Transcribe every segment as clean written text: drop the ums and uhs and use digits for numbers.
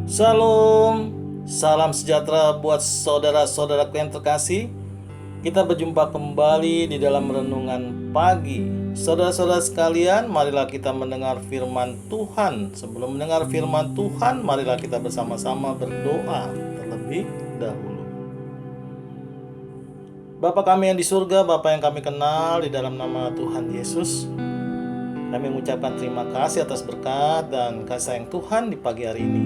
Shalom, salam sejahtera buat saudara-saudaraku yang terkasih. Kita berjumpa kembali di dalam renungan pagi. Saudara-saudara sekalian, marilah kita mendengar firman Tuhan. Sebelum mendengar firman Tuhan, marilah kita bersama-sama berdoa terlebih dahulu. Bapa kami yang di surga, Bapa yang kami kenal, di dalam nama Tuhan Yesus, kami mengucapkan terima kasih atas berkat dan kasih sayang Tuhan di pagi hari ini.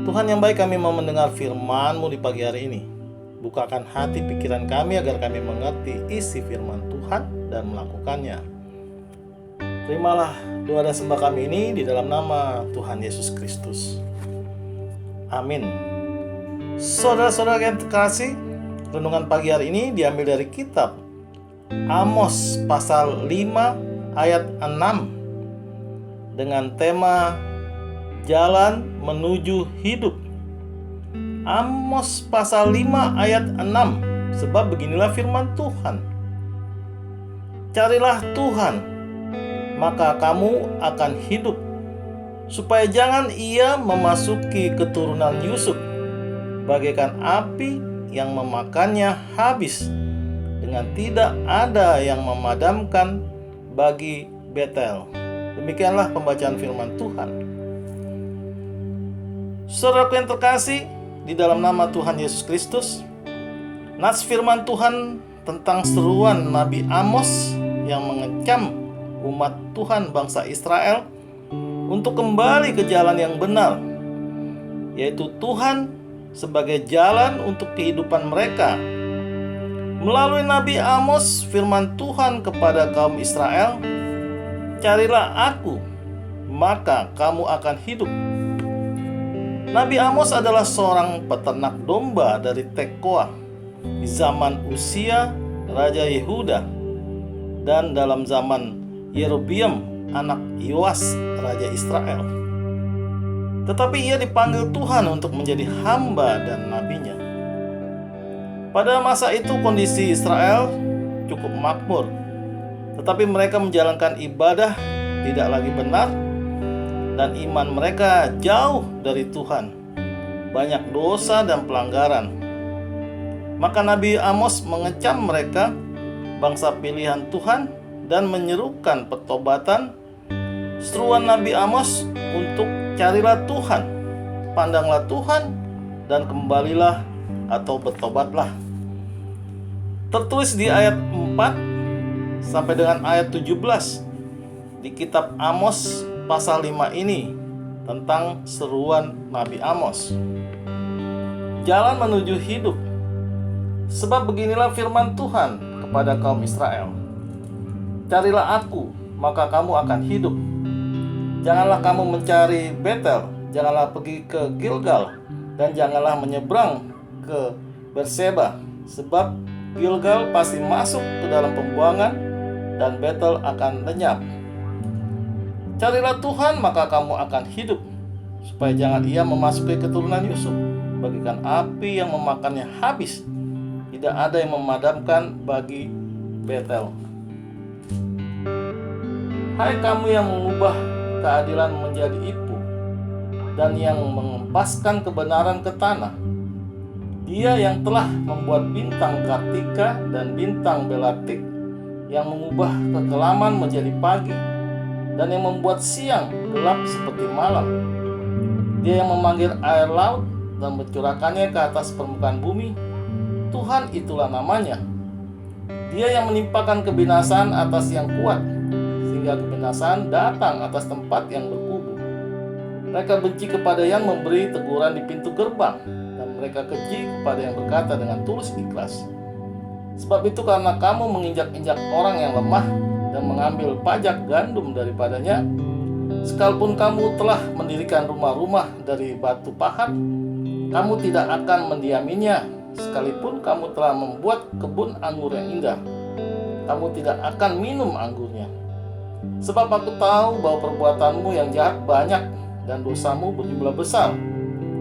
Tuhan yang baik, kami mau mendengar firman-Mu di pagi hari ini. Bukakan hati pikiran kami agar kami mengerti isi firman Tuhan dan melakukannya. Terimalah doa dan sembah kami ini di dalam nama Tuhan Yesus Kristus. Amin. Saudara-saudara yang terkasih, renungan pagi hari ini diambil dari kitab Amos pasal 5 ayat 6 dengan tema Jalan menuju hidup. Amos pasal 5 ayat 6. Sebab beginilah firman Tuhan. Carilah Tuhan, maka kamu akan hidup, supaya jangan ia memasuki keturunan Yusuf bagaikan api yang memakannya habis, dengan tidak ada yang memadamkan bagi Betel. Demikianlah pembacaan firman Tuhan. Saudaraku yang terkasih, di dalam nama Tuhan Yesus Kristus, nas firman Tuhan tentang seruan Nabi Amos yang mengecam umat Tuhan bangsa Israel untuk kembali ke jalan yang benar, yaitu Tuhan sebagai jalan untuk kehidupan mereka. Melalui Nabi Amos, firman Tuhan kepada kaum Israel, "Carilah Aku, maka kamu akan hidup." Nabi Amos adalah seorang peternak domba dari Tekoa di zaman Usia Raja Yehuda dan dalam zaman Yerobeam anak Yoas Raja Israel. Tetapi ia dipanggil Tuhan untuk menjadi hamba dan nabinya. Pada masa itu kondisi Israel cukup makmur, tetapi mereka menjalankan ibadah tidak lagi benar, dan iman mereka jauh dari Tuhan. Banyak dosa dan pelanggaran. Maka Nabi Amos mengecam mereka, bangsa pilihan Tuhan, dan menyerukan pertobatan. Seruan Nabi Amos untuk carilah Tuhan, pandanglah Tuhan, dan kembalilah atau bertobatlah. Tertulis di ayat 4 sampai dengan ayat 17 di kitab Amos pasal 5 ini tentang seruan Nabi Amos. Jalan menuju hidup. Sebab beginilah firman Tuhan kepada kaum Israel. Carilah Aku, maka kamu akan hidup. Janganlah kamu mencari Betel, janganlah pergi ke Gilgal, dan janganlah menyeberang ke Berseba, sebab Gilgal pasti masuk ke dalam pembuangan dan Betel akan lenyap. Carilah Tuhan, maka kamu akan hidup, supaya jangan ia memasuki keturunan Yusuf bagaikan api yang memakannya habis, tidak ada yang memadamkan bagi Betel. Hai kamu yang mengubah keadilan menjadi ipu dan yang mengempaskan kebenaran ke tanah, Dia yang telah membuat bintang Kartika dan bintang Belatik, yang mengubah kekelaman menjadi pagi dan yang membuat siang gelap seperti malam. Dia yang memanggil air laut dan mencurahkannya ke atas permukaan bumi. Tuhan itulah namanya. Dia yang menimpakan kebinasaan atas yang kuat, sehingga kebinasaan datang atas tempat yang berkubu. Mereka benci kepada yang memberi teguran di pintu gerbang, dan mereka keji kepada yang berkata dengan tulus ikhlas. Sebab itu karena kamu menginjak-injak orang yang lemah dan mengambil pajak gandum daripadanya, sekalipun kamu telah mendirikan rumah-rumah dari batu pahat, kamu tidak akan mendiaminya. Sekalipun kamu telah membuat kebun anggur yang indah, kamu tidak akan minum anggurnya. Sebab aku tahu bahwa perbuatanmu yang jahat banyak dan dosamu berjumlah besar.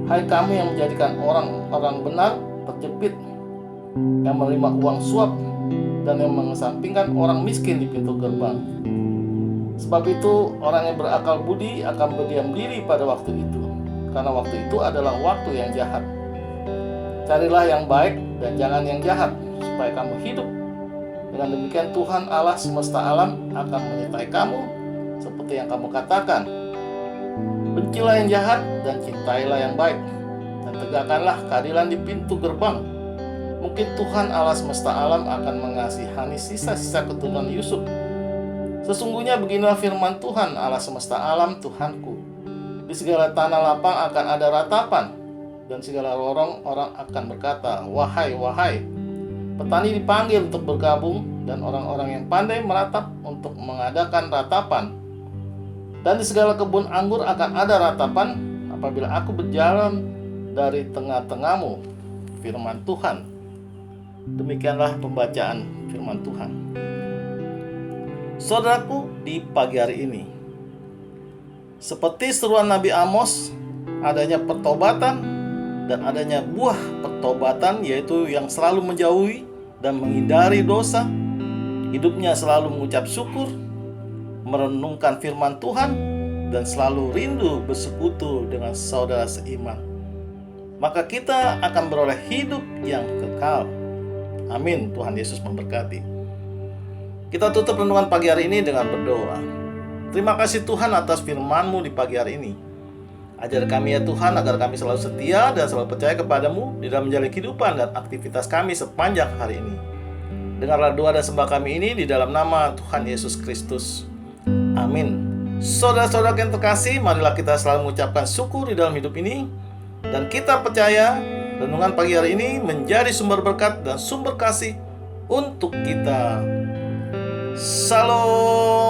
Hai kamu yang menjadikan orang-orang benar terjepit, yang menerima uang suap, dan yang mengesampingkan orang miskin di pintu gerbang. Sebab itu orang yang berakal budi akan berdiam diri pada waktu itu, karena waktu itu adalah waktu yang jahat. Carilah yang baik dan jangan yang jahat, supaya kamu hidup. Dengan demikian Tuhan Allah semesta alam akan menyertai kamu, seperti yang kamu katakan. Bencilah yang jahat dan cintailah yang baik, dan tegakkanlah keadilan di pintu gerbang. Mungkin Tuhan Allah semesta alam akan mengasihani sisa-sisa keturunan Yusuf. Sesungguhnya beginilah firman Tuhan Allah semesta alam, Tuhanku. Di segala tanah lapang akan ada ratapan, dan segala lorong orang akan berkata, wahai, wahai. Petani dipanggil untuk bergabung, dan orang-orang yang pandai meratap untuk mengadakan ratapan. Dan di segala kebun anggur akan ada ratapan apabila aku berjalan dari tengah-tengahmu. Firman Tuhan. Demikianlah pembacaan firman Tuhan. Saudaraku, di pagi hari ini, seperti seruan Nabi Amos, adanya pertobatan dan adanya buah pertobatan, yaitu yang selalu menjauhi dan menghindari dosa, hidupnya selalu mengucap syukur, merenungkan firman Tuhan, dan selalu rindu bersekutu dengan saudara seiman. Maka kita akan beroleh hidup yang kekal. Amin. Tuhan Yesus memberkati. Kita tutup renungan pagi hari ini dengan berdoa. Terima kasih Tuhan atas firman-Mu di pagi hari ini. Ajar kami ya Tuhan, agar kami selalu setia dan selalu percaya kepadamu di dalam menjalani kehidupan dan aktivitas kami sepanjang hari ini. Dengarlah doa dan sembah kami ini di dalam nama Tuhan Yesus Kristus. Amin. Saudara-saudara yang terkasih, marilah kita selalu mengucapkan syukur di dalam hidup ini. Dan kita percaya renungan pagi hari ini menjadi sumber berkat dan sumber kasih untuk kita. Shalom.